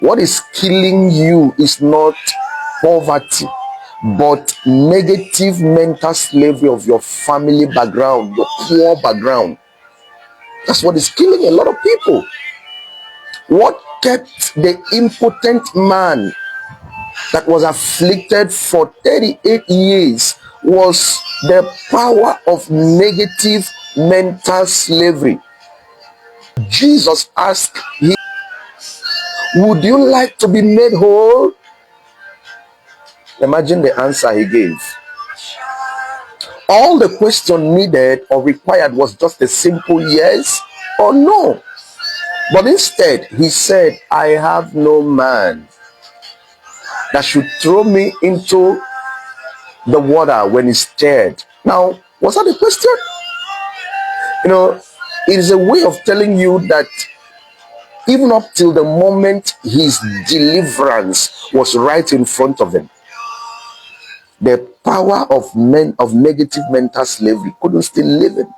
What is killing you is not poverty, but negative mental slavery of your family background, your poor background. That's what is killing a lot of people. What kept the impotent man that was afflicted for 38 years was the power of negative mental slavery. Jesus asked him, would you like to be made whole? Imagine the answer he gave. All the question needed or required was just a simple yes or no. But instead, he said, I have no man that should throw me into the water when he's stirred. Now, was that a question? It is a way of telling you that even up till the moment his deliverance was right in front of him, the power of negative mental slavery couldn't still live in.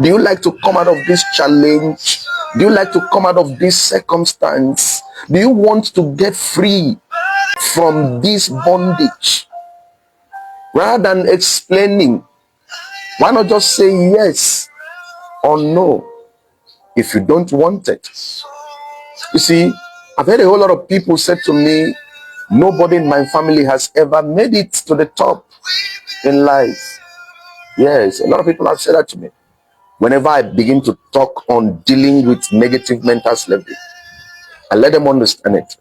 Do you like to come out of this challenge? Do you like to come out of this circumstance? Do you want to get free from this bondage? Rather than explaining, why not just say yes or no if you don't want it? You see, I've heard a whole lot of people say to me, nobody in my family has ever made it to the top in life. Yes, a lot of people have said that to me. Whenever I begin to talk on dealing with negative mental slavery, I let them understand it.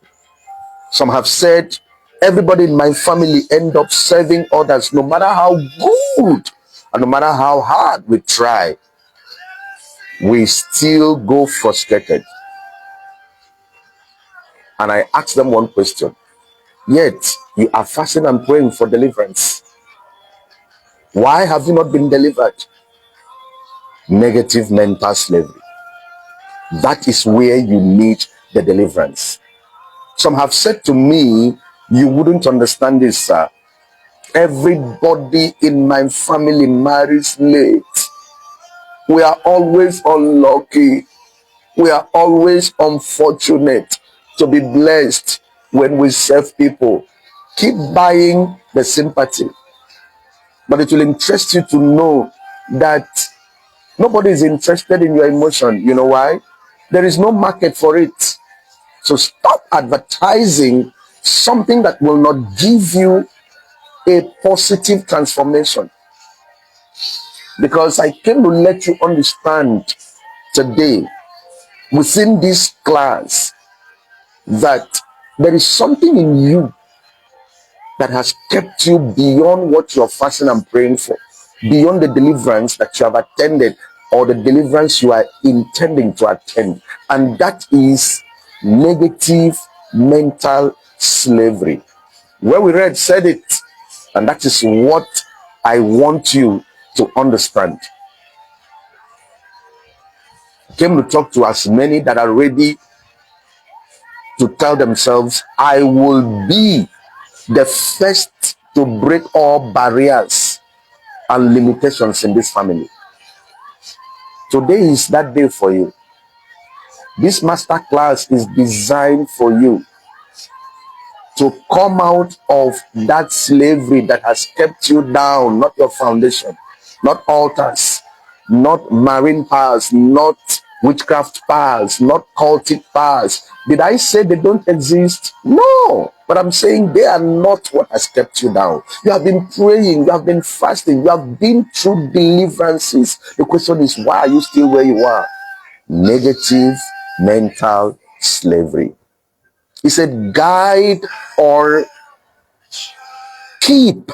Some have said, everybody in my family end up serving others, no matter how good and no matter how hard we try, we still go frustrated. And I ask them one question, yet you are fasting and praying for deliverance. Why have you not been delivered? Negative mental slavery. That is where you need the deliverance. Some have said to me, you wouldn't understand this, sir. Everybody in my family marries late. We are always unlucky. We are always unfortunate to be blessed when we serve people. Keep buying the sympathy. But it will interest you to know that nobody is interested in your emotion. You know why? There is no market for it. So stop advertising something that will not give you a positive transformation. Because I came to let you understand today within this class that there is something in you that has kept you beyond what you're fasting and praying for, beyond the deliverance that you have attended or the deliverance you are intending to attend. And that is negative mental slavery. Where we read said it, and that is what I want you to understand. I came to talk to as many that are ready to tell themselves, I will be the first to break all barriers and limitations in this family. Today is that day for you. This master class is designed for you to come out of that slavery that has kept you down, not your foundation, not altars, not marine powers, not witchcraft powers, not cultic powers. Did I say they don't exist? No, but I'm saying they are not what has kept you down. You have been praying, you have been fasting, you have been through deliverances. The question is, why are you still where you are? Negative mental slavery. He said, guide or keep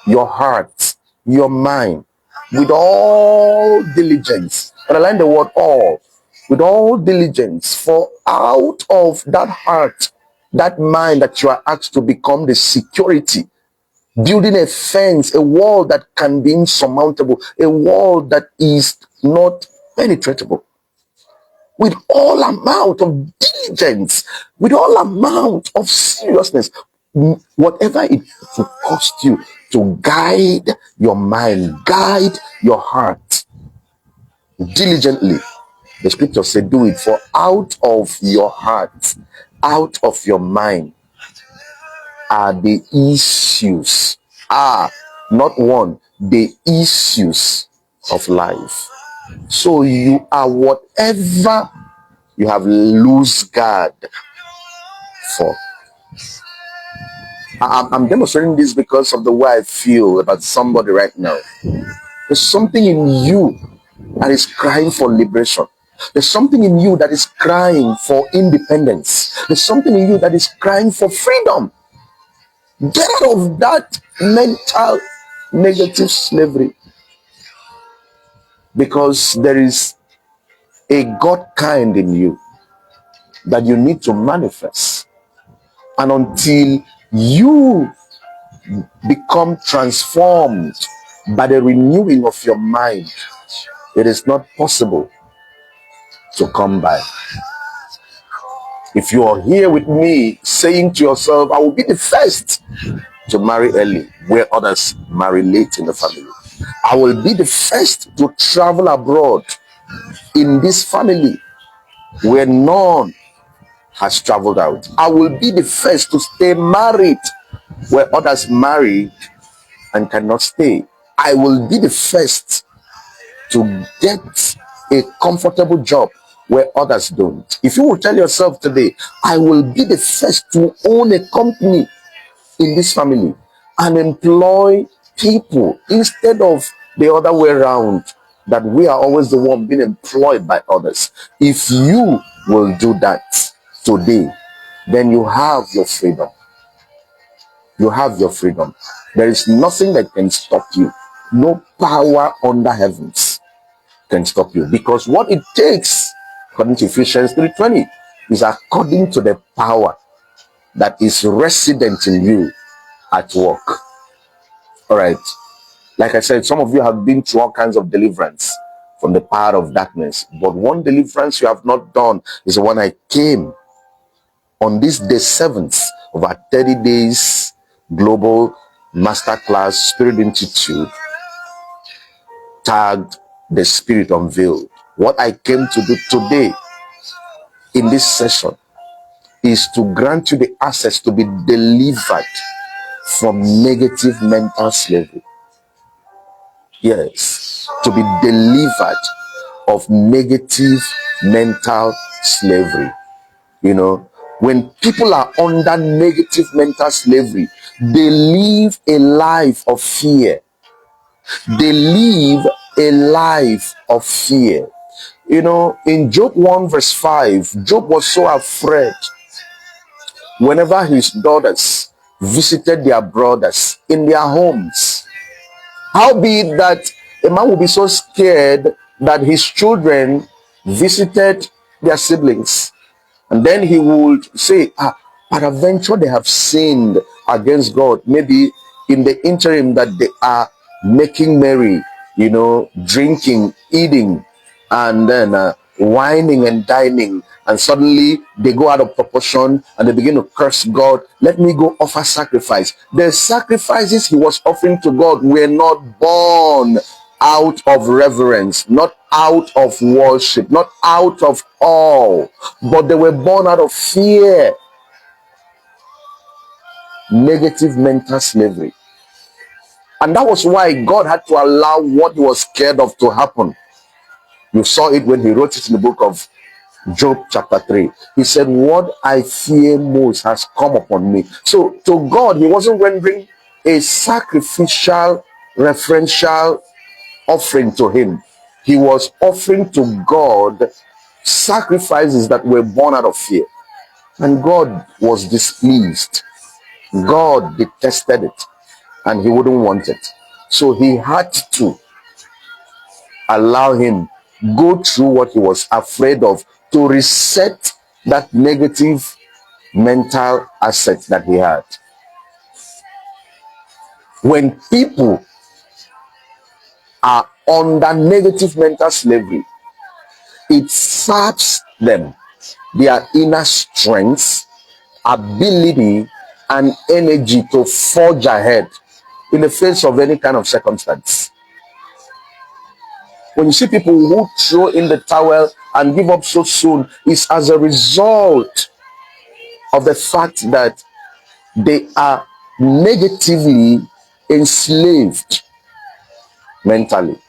your heart, your mind, with all diligence. Underline the word all. With all diligence, for out of that heart, that mind that you are asked to become the security, building a fence, a wall that can be insurmountable, a wall that is not penetratable. With all amount of diligence, with all amount of seriousness, whatever it will cost you to guide your mind, guide your heart diligently. The scripture said, do it, for out of your heart, out of your mind are the issues. Not one, the issues of life. So you are whatever you have loose guard for. I'm demonstrating this because of the way I feel about somebody right now. There's something in you that is crying for liberation. There's something in you that is crying for independence. There's something in you that is crying for freedom. Get out of that mental negative slavery, because there is a God kind in you that you need to manifest. And until you become transformed by the renewing of your mind, it is not possible to come by. If you are here with me saying to yourself, I will be the first to marry early where others marry late in the family. I will be the first to travel abroad in this family where none has traveled out. I will be the first to stay married where others marry and cannot stay. I will be the first to get a comfortable job where others don't. If you will tell yourself today, I will be the first to own a company in this family and employ people instead of the other way around, that we are always the one being employed by others. If you will do that today, then you have your freedom. You have your freedom. There is nothing that can stop you. No power under heavens can stop you, because what it takes, according to Ephesians 3:20, is according to the power that is resident in you at work. All right. Like I said, some of you have been through all kinds of deliverance from the power of darkness. But one deliverance you have not done is the one I came on this day 7th of our 30 days global masterclass Spirit Institute, tagged the Spirit Unveiled. What I came to do today in this session is to grant you the access to be delivered from negative mental slavery. Yes, to be delivered of negative mental slavery. You know, when people are under negative mental slavery, they live a life of fear. They live a life of fear. You know, in Job 1 verse 5, Job was so afraid whenever his daughters visited their brothers in their homes. Howbeit that a man will be so scared that his children visited their siblings, and then he would say, peradventure they have sinned against God. Maybe in the interim that they are making merry, you know, drinking, eating, and then whining and dining, and suddenly they go out of proportion and they begin to curse God. Let me go offer sacrifice. The sacrifices he was offering to God were not born out of reverence, not out of worship, not out of awe, but they were born out of fear. Negative mental slavery. And that was why God had to allow what he was scared of to happen. You saw it when he wrote it in the book of Job chapter 3. He said, what I fear most has come upon me. So to God, he wasn't rendering a sacrificial, referential offering to him. He was offering to God sacrifices that were born out of fear. And God was displeased. God detested it. And he wouldn't want it. So he had to allow him go through what he was afraid of to reset that negative mental asset that he had. When people are under negative mental slavery, it saps them, their inner strength, ability, and energy to forge ahead in the face of any kind of circumstance. When you see people who throw in the towel and give up so soon, it's as a result of the fact that they are negatively enslaved mentally.